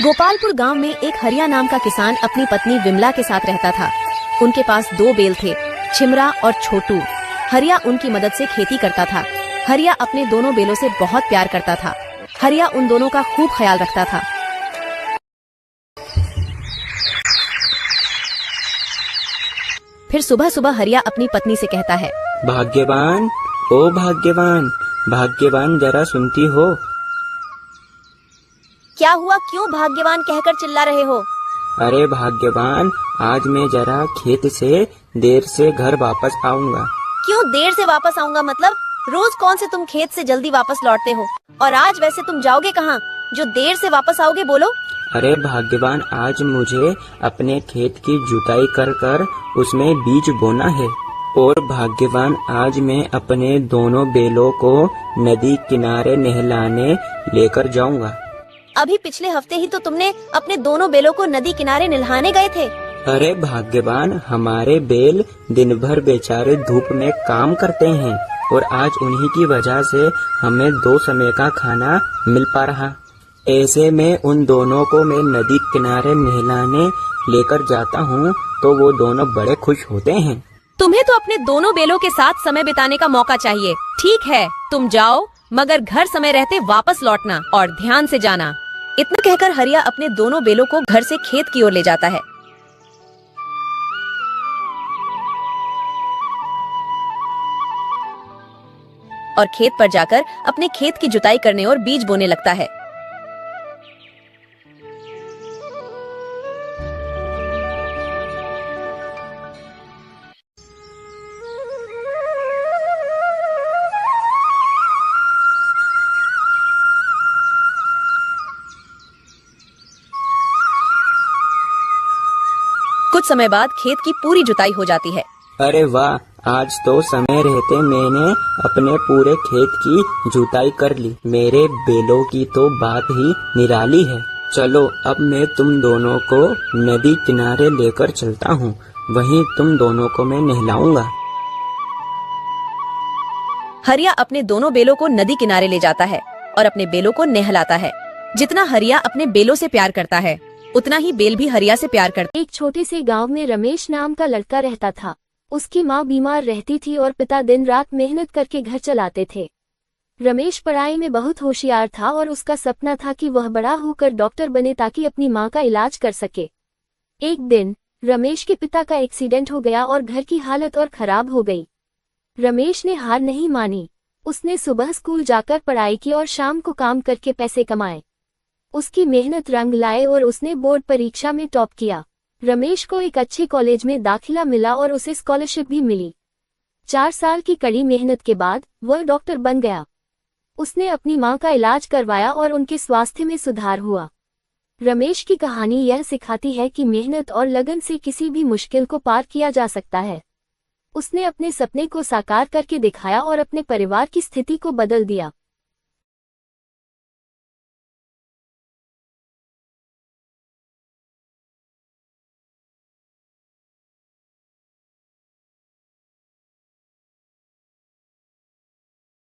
गोपालपुर गांव में एक हरिया नाम का किसान अपनी पत्नी विमला के साथ रहता था। उनके पास 2 बैल थे, छिमरा और छोटू। हरिया उनकी मदद से खेती करता था। हरिया अपने दोनों बैलों से बहुत प्यार करता था। हरिया उन दोनों का खूब ख्याल रखता था। फिर सुबह सुबह हरिया अपनी पत्नी से कहता है, भाग्यवान, ओ भाग्यवान, भाग्यवान जरा सुनती हो? क्या हुआ, क्यों भाग्यवान कहकर चिल्ला रहे हो? अरे भाग्यवान, आज मैं जरा खेत से देर से घर वापस आऊंगा। क्यों देर से वापस आऊंगा मतलब? रोज कौन से तुम खेत से जल्दी वापस लौटते हो, और आज वैसे तुम जाओगे कहाँ जो देर से वापस आओगे, बोलो? अरे भाग्यवान, आज मुझे अपने खेत की जुताई कर उसमें बीज बोना है। और भाग्यवान, आज मैं अपने दोनों बैलों को नदी किनारे नहलाने लेकर जाऊंगा। अभी पिछले हफ्ते ही तो तुमने अपने दोनों बैलों को नदी किनारे नहलाने गए थे। अरे भाग्यवान, हमारे बैल दिन भर बेचारे धूप में काम करते हैं और आज उन्हीं की वजह से हमें 2 समय का खाना मिल पा रहा। ऐसे में उन दोनों को मैं नदी किनारे नहलाने लेकर जाता हूँ तो वो दोनों बड़े खुश होते हैं। तुम्हें तो अपने दोनों बैलों के साथ समय बिताने का मौका चाहिए। ठीक है, तुम जाओ, मगर घर समय रहते वापस लौटना और ध्यान से जाना। इतना कहकर हरिया अपने दोनों बैलों को घर से खेत की ओर ले जाता है। और खेत पर जाकर अपने खेत की जुताई करने और बीज बोने लगता है। कुछ समय बाद खेत की पूरी जुताई हो जाती है। अरे वाह, आज तो समय रहते मैंने अपने पूरे खेत की जुताई कर ली। मेरे बैलों की तो बात ही निराली है। चलो, अब मैं तुम दोनों को नदी किनारे लेकर चलता हूँ, वहीं तुम दोनों को मैं नहलाऊंगा। हरिया अपने दोनों बैलों को नदी किनारे ले जाता है और अपने बैलों को नहलाता है। जितना हरिया अपने बैलों से प्यार करता है, उतना ही बैल भी हरिया से प्यार करता है। एक छोटे से गांव में रमेश नाम का लड़का रहता था। उसकी माँ बीमार रहती थी और पिता दिन रात मेहनत करके घर चलाते थे। रमेश पढ़ाई में बहुत होशियार था और उसका सपना था कि वह बड़ा होकर डॉक्टर बने ताकि अपनी माँ का इलाज कर सके। एक दिन रमेश के पिता का एक्सीडेंट हो गया और घर की हालत और खराब हो गई। रमेश ने हार नहीं मानी। उसने सुबह स्कूल जाकर पढ़ाई की और शाम को काम करके पैसे कमाए। उसकी मेहनत रंग लाए और उसने बोर्ड परीक्षा में टॉप किया। रमेश को एक अच्छे कॉलेज में दाखिला मिला और उसे स्कॉलरशिप भी मिली। 4 साल की कड़ी मेहनत के बाद वह डॉक्टर बन गया। उसने अपनी मां का इलाज करवाया और उनके स्वास्थ्य में सुधार हुआ। रमेश की कहानी यह सिखाती है कि मेहनत और लगन से किसी भी मुश्किल को पार किया जा सकता है। उसने अपने सपने को साकार करके दिखाया और अपने परिवार की स्थिति को बदल दिया।